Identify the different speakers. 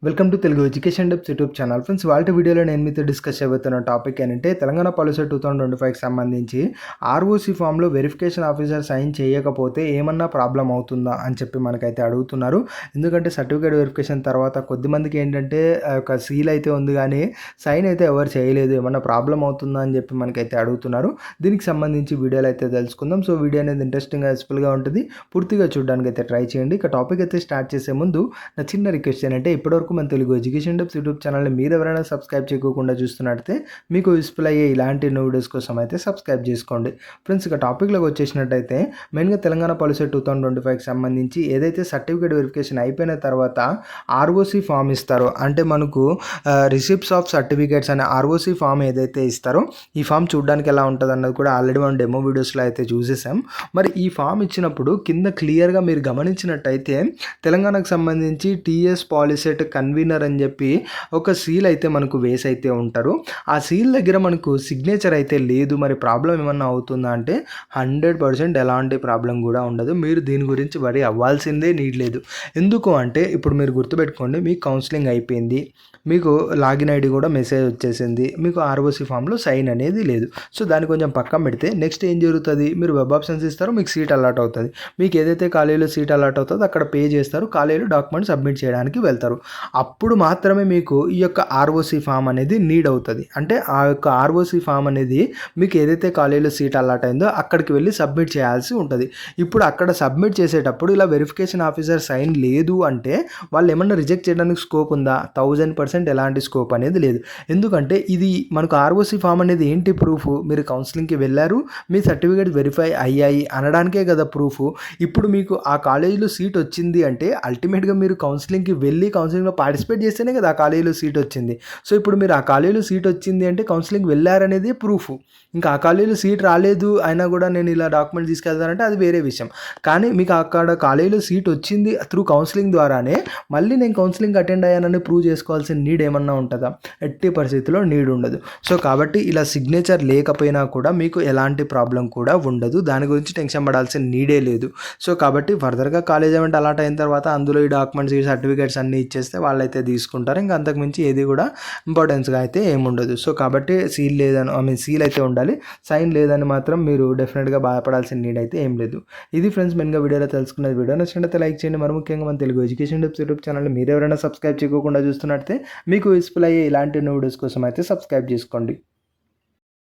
Speaker 1: Welcome to Telugu education depths YouTube channel. Friends, వాళ్ళ వీడియోలో నేను మీతో డిస్కస్ చేయబోతున్న టాపిక్ ఏంటంటే తెలంగాణ పాలసీ 2025కి సంబంధించి ఆర్ఓసీ ఫామ్లో వెరిఫికేషన్ ఆఫీసర్ సైన్ చేయకపోతే ఏమన్నా ప్రాబ్లం అవుతుందా అని చెప్పి మనకైతే అడుగుతున్నారు. ఎందుకంటే సర్టిఫికేట్ వెరిఫికేషన్ తర్వాత కొద్దిమందికి ఏంటంటే ఒక సీల్ అయితే ఉంది కానీ సైన్ అయితే ఎవరు చేయలేదు, ఏమన్నా ప్రాబ్లం అవుతుందా అని చెప్పి మనకైతే అడుగుతున్నారు. దీనికి సంబంధించి వీడియోలు అయితే తెలుసుకుందాం. సో వీడియో అనేది ఇంట్రెస్టింగ్గా యూస్ఫుల్గా ఉంటుంది, పూర్తిగా చూడడానికి అయితే ట్రై చేయండి. ఇక టాపిక్ అయితే స్టార్ట్ చేసే ముందు నా చిన్న రిక్వెస్ట్ ఏంటంటే ఇప్పటివరకు మన తెలుగు ఎడ్యుకేషన్ డెప్స్ యూట్యూబ్ ఛానల్ని మీరు ఎవరైనా సబ్స్క్రైబ్ చేయకుండా చూస్తున్నట్టే మీకు యూస్ఫుల్ అయ్యే ఇలాంటి వీడియోస్ కోసం అయితే సబ్స్క్రైబ్ చేసుకోండి. ఫ్రెండ్స్, ఇక టాపిక్లోకి వచ్చేసినట్టయితే మెయిన్గా తెలంగాణ పాలసీ 2025కి సంబంధించి ఏదైతే సర్టిఫికేట్ వెరిఫికేషన్ అయిపోయిన తర్వాత ఆర్ఓసీ ఫామ్ ఇస్తారో, అంటే మనకు రిసిప్ట్స్ ఆఫ్ సర్టిఫికేట్స్ అనే ఆర్ఓసీ ఫామ్ ఏదైతే ఇస్తారో ఈ ఫామ్ చూడడానికి ఎలా ఉంటుంది అన్నది కూడా ఆల్రెడీ మనం డెమో వీడియోస్లో అయితే చూసేసాం. మరి ఈ ఫామ్ ఇచ్చినప్పుడు కింద క్లియర్గా మీరు గమనించినట్టయితే తెలంగాణకు సంబంధించి టీఎస్ పాలిసెట్ కన్వీనర్ అని చెప్పి ఒక సీల్ అయితే మనకు వేసి అయితే ఉంటారు. ఆ సీల్ దగ్గర మనకు సిగ్నేచర్ అయితే లేదు. మరి ప్రాబ్లం ఏమన్నా అవుతుందా అంటే 100% ఎలాంటి ప్రాబ్లం కూడా ఉండదు. మీరు దీని గురించి వరి అవ్వాల్సిందే నీడ్ లేదు. ఎందుకు అంటే ఇప్పుడు మీరు గుర్తుపెట్టుకోండి, మీకు కౌన్సిలింగ్ అయిపోయింది, మీకు లాగిన్ ఐడి కూడా మెసేజ్ వచ్చేసింది, మీకు ఆర్ఓసీ ఫామ్లో సైన్ అనేది లేదు. సో దాన్ని కొంచెం పక్కన పెడితే నెక్స్ట్ ఏం జరుగుతుంది, మీరు వెబ్ ఆప్షన్స్ ఇస్తారు, మీకు సీట్ అలాట్ అవుతుంది. మీకు ఏదైతే కాలేజీలో సీట్ అలాట్ అవుతుందో అక్కడ పే చేస్తారు, కాలేజీలో డాక్యుమెంట్ సబ్మిట్ చేయడానికి వెళ్తారు. అప్పుడు మాత్రమే మీకు ఈ యొక్క ఆర్ఓసీ ఫామ్ అనేది నీడ్ అవుతుంది. అంటే ఆ యొక్క ఆర్ఓసీ ఫామ్ అనేది మీకు ఏదైతే కాలేజీలో సీట్ అలాట్ అయిందో అక్కడికి వెళ్ళి సబ్మిట్ చేయాల్సి ఉంటుంది. ఇప్పుడు అక్కడ సబ్మిట్ చేసేటప్పుడు ఇలా వెరిఫికేషన్ ఆఫీసర్ సైన్ లేదు అంటే వాళ్ళు ఏమన్నా రిజెక్ట్ చేయడానికి స్కోప్ ఉందా? 1000% ఎలాంటి స్కోప్ అనేది లేదు. ఎందుకంటే ఇది మనకు ఆర్ఓసీ ఫామ్ అనేది ఏంటి ప్రూఫ్? మీరు కౌన్సిలింగ్కి వెళ్ళారు, మీ సర్టిఫికేట్ వెరిఫై అయ్యాయి అనడానికే కదా ప్రూఫ్. ఇప్పుడు మీకు ఆ కాలేజీలో సీట్ వచ్చింది అంటే అల్టిమేట్గా మీరు కౌన్సిలింగ్కి వెళ్ళి కౌన్సిలింగ్లో పార్టిసిపేట్ చేస్తేనే కదా ఆ కాలేజీలో సీట్ వచ్చింది. సో ఇప్పుడు మీరు ఆ కాలేజీలో సీట్ వచ్చింది అంటే కౌన్సిలింగ్ వెళ్ళారనేది ప్రూఫ్. ఇంకా ఆ కాలేజీలో సీట్ రాలేదు అయినా కూడా నేను ఇలా డాక్యుమెంట్ తీసుకెళ్తానంటే అది వేరే విషయం. కానీ మీకు అక్కడ కాలేజీలో సీట్ వచ్చింది త్రూ కౌన్సిలింగ్ ద్వారానే మళ్ళీ నేను కౌన్సిలింగ్ అటెండ్ అయ్యానని ప్రూవ్ చేసుకోవాల్సిన నీడ్ ఏమన్నా ఉంటుందా? ఎట్టి పరిస్థితిలో నీడ్ ఉండదు. సో కాబట్టి ఇలా సిగ్నేచర్ లేకపోయినా కూడా మీకు ఎలాంటి ప్రాబ్లం కూడా ఉండదు. దాని గురించి టెన్షన్ పడాల్సిన నీడే లేదు. సో కాబట్టి ఫర్దర్గా కాలేజ్ ఈవెంట్ అలాట్ అయిన తర్వాత అందులో ఈ డాక్యుమెంట్స్, ఈ సర్టిఫికేట్స్ అన్నీ ఇచ్చేస్తే వాళ్ళైతే తీసుకుంటారు. ఇంకా అంతకుమించి ఏది కూడా ఇంపార్టెన్స్గా అయితే ఏముండదు. సో కాబట్టి సీల్ లేదని సీల్ అయితే ఉండాలి, సైన్ లేదని మాత్రం మీరు డెఫినెట్గా బాధపడాల్సిన నీడ్ అయితే ఏం లేదు. ఇది ఫ్రెండ్స్ మెయిన్గా వీడియోలో తెలుసుకున్నది. వీడియో నచ్చినట్లయితే లైక్ చేయండి. మరి ముఖ్యంగా మన Telugu education depths YouTube channel మీరు ఎవరైనా సబ్స్క్రైబ్ చేయకుండా చూస్తున్నట్టే మీకు యూస్ఫుల్ అయ్యే ఇలాంటి వీడియోస్ కోసం అయితే సబ్స్క్రైబ్ చేసుకోండి.